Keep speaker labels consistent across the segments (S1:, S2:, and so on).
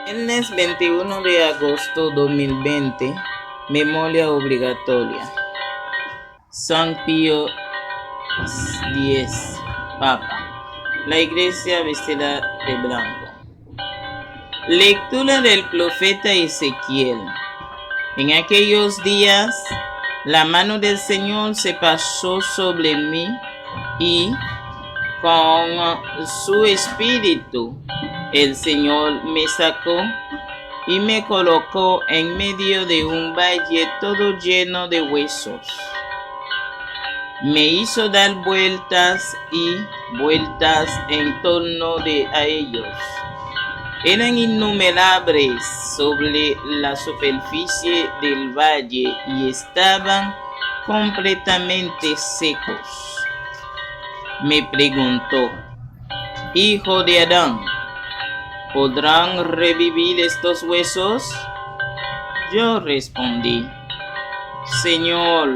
S1: Viernes 21 de agosto 2020, memoria obligatoria. San Pío X, Papa. La iglesia vestida de blanco. Lectura del profeta Ezequiel. En aquellos días, la mano del Señor se pasó sobre mí y con su espíritu el Señor me sacó y me colocó en medio de un valle todo lleno de huesos. Me hizo dar vueltas y vueltas en torno a ellos. Eran innumerables sobre la superficie del valle y estaban completamente secos. Me preguntó: Hijo de Adán, ¿podrán revivir estos huesos? Yo respondí: Señor,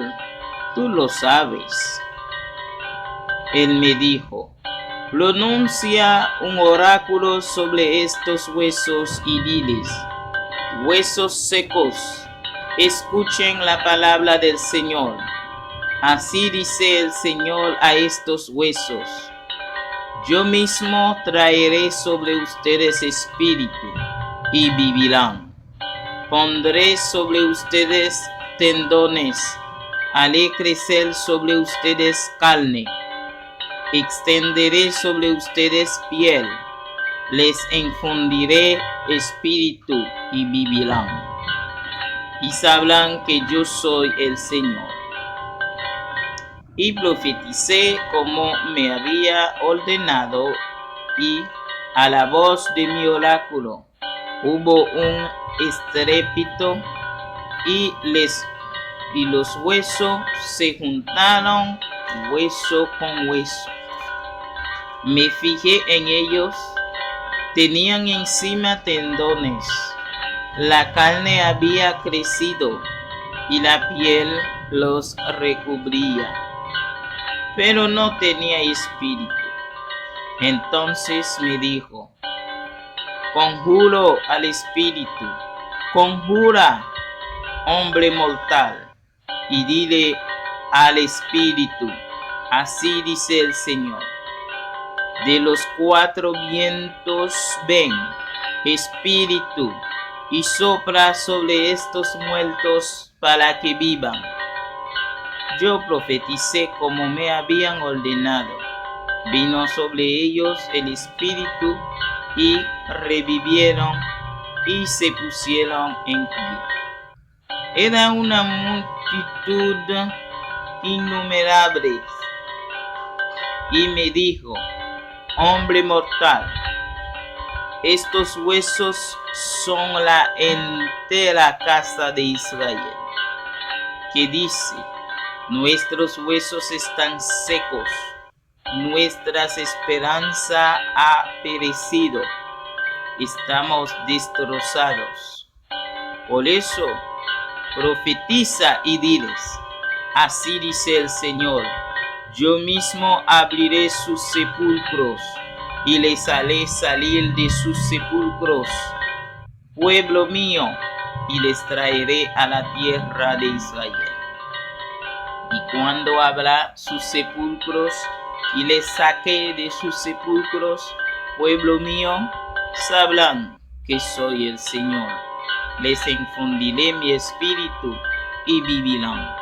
S1: tú lo sabes. Él me dijo: pronuncia un oráculo sobre estos huesos y diles: huesos secos, escuchen la palabra del Señor. Así dice el Señor a estos huesos: yo mismo traeré sobre ustedes espíritu y vivirán. Pondré sobre ustedes tendones, haré crecer sobre ustedes carne, extenderé sobre ustedes piel, les infundiré espíritu y vivirán. Y sabrán que yo soy el Señor. Y profeticé como me había ordenado, y a la voz de mi oráculo hubo un estrépito y los huesos se juntaron hueso con hueso. Me fijé en ellos, tenían encima tendones, la carne había crecido y la piel los recubría, pero no tenía espíritu. Entonces me dijo: conjuro al espíritu, conjura, hombre mortal, y dile al espíritu: así dice el Señor, de los cuatro vientos ven, espíritu, y sopla sobre estos muertos para que vivan. Yo profeticé como me habían ordenado. Vino sobre ellos el espíritu y revivieron y se pusieron en pie. Era una multitud innumerable. Y me dijo: hombre mortal, estos huesos son la entera casa de Israel. Que dice: nuestros huesos están secos, nuestra esperanza ha perecido, estamos destrozados. Por eso, profetiza y diles: así dice el Señor, yo mismo abriré sus sepulcros y les haré salir de sus sepulcros, pueblo mío, y les traeré a la tierra de Israel. Y cuando abra sus sepulcros y les saqué de sus sepulcros, pueblo mío, sabrán que soy el Señor. Les infundiré mi espíritu y vivirán.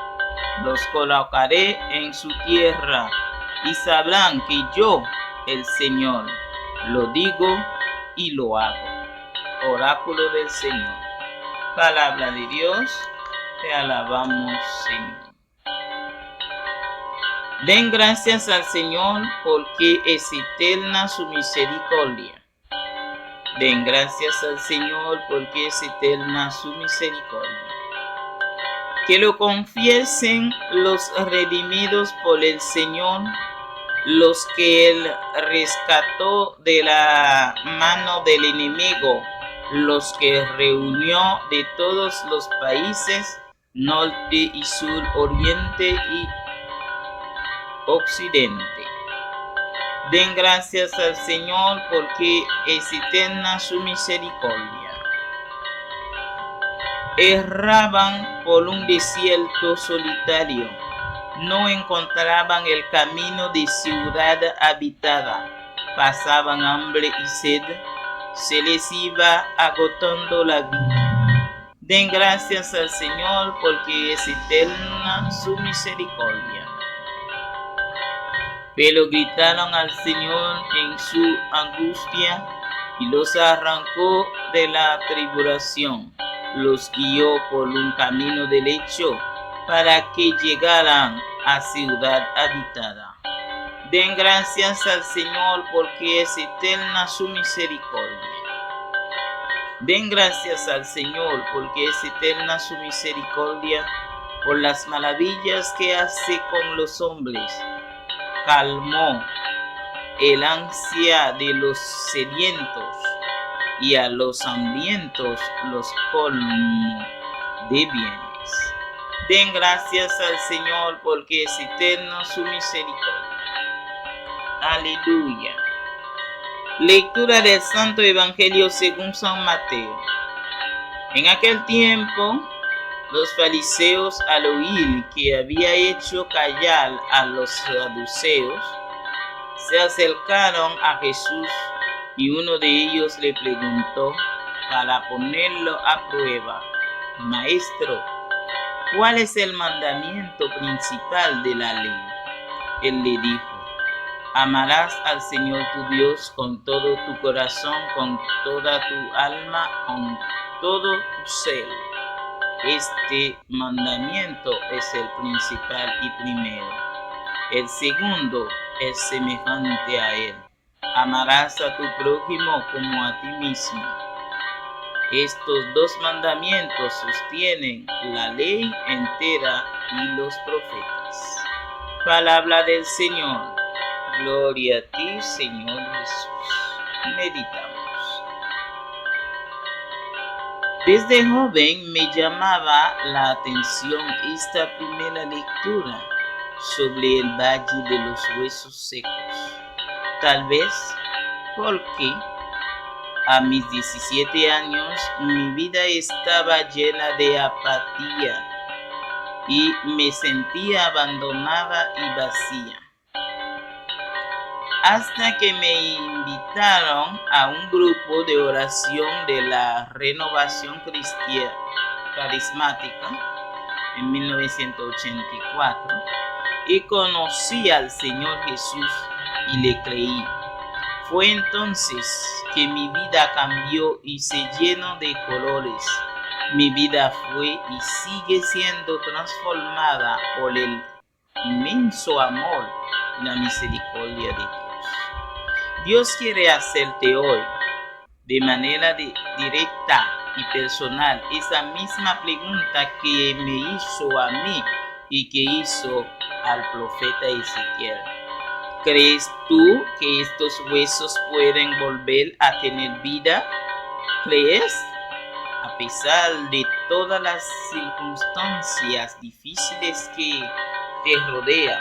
S1: Los colocaré en su tierra y sabrán que yo, el Señor, lo digo y lo hago. Oráculo del Señor. Palabra de Dios, te alabamos, Señor. Den gracias al Señor porque es eterna su misericordia. Den gracias al Señor porque es eterna su misericordia. Que lo confiesen los redimidos por el Señor, los que Él rescató de la mano del enemigo, los que reunió de todos los países, norte y sur, oriente y occidente. Den gracias al Señor porque es eterna su misericordia. Erraban por un desierto solitario. No encontraban el camino de ciudad habitada. Pasaban hambre y sed. Se les iba agotando la vida. Den gracias al Señor porque es eterna su misericordia. Pero gritaron al Señor en su angustia y los arrancó de la tribulación. Los guió por un camino derecho para que llegaran a ciudad habitada. Den gracias al Señor porque es eterna su misericordia. Den gracias al Señor porque es eterna su misericordia por las maravillas que hace con los hombres. Calmó el ansia de los sedientos y a los hambrientos los colmó de bienes. Den gracias al Señor porque es eterno su misericordia. Aleluya. Lectura del Santo Evangelio según San Mateo. En aquel tiempo, los fariseos, al oír que había hecho callar a los saduceos, se acercaron a Jesús y uno de ellos le preguntó para ponerlo a prueba: Maestro, ¿cuál es el mandamiento principal de la ley? Él le dijo: amarás al Señor tu Dios con todo tu corazón, con toda tu alma, con todo tu ser. Este mandamiento es el principal y primero. El segundo es semejante a él: amarás a tu prójimo como a ti mismo. Estos dos mandamientos sostienen la ley entera y los profetas. Palabra del Señor. Gloria a ti, Señor Jesús. Meditamos. Desde joven me llamaba la atención esta primera lectura sobre el valle de los huesos secos. Tal vez porque a mis 17 años mi vida estaba llena de apatía y me sentía abandonada y vacía. Hasta que me invitaron a un grupo de oración de la Renovación Cristiana Carismática en 1984 y conocí al Señor Jesús y le creí. Fue entonces que mi vida cambió y se llenó de colores. Mi vida fue y sigue siendo transformada por el inmenso amor y la misericordia de Dios. Dios quiere hacerte hoy, de manera directa y personal, esa misma pregunta que me hizo a mí y que hizo al profeta Ezequiel. ¿Crees tú que estos huesos pueden volver a tener vida? ¿Crees? A pesar de todas las circunstancias difíciles que te rodean,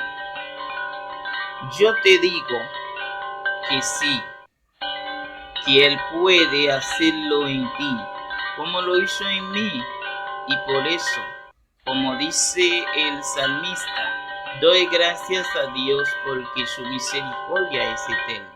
S1: yo te digo que sí, que Él puede hacerlo en ti, como lo hizo en mí. Y por eso, como dice el salmista, doy gracias a Dios porque su misericordia es eterna.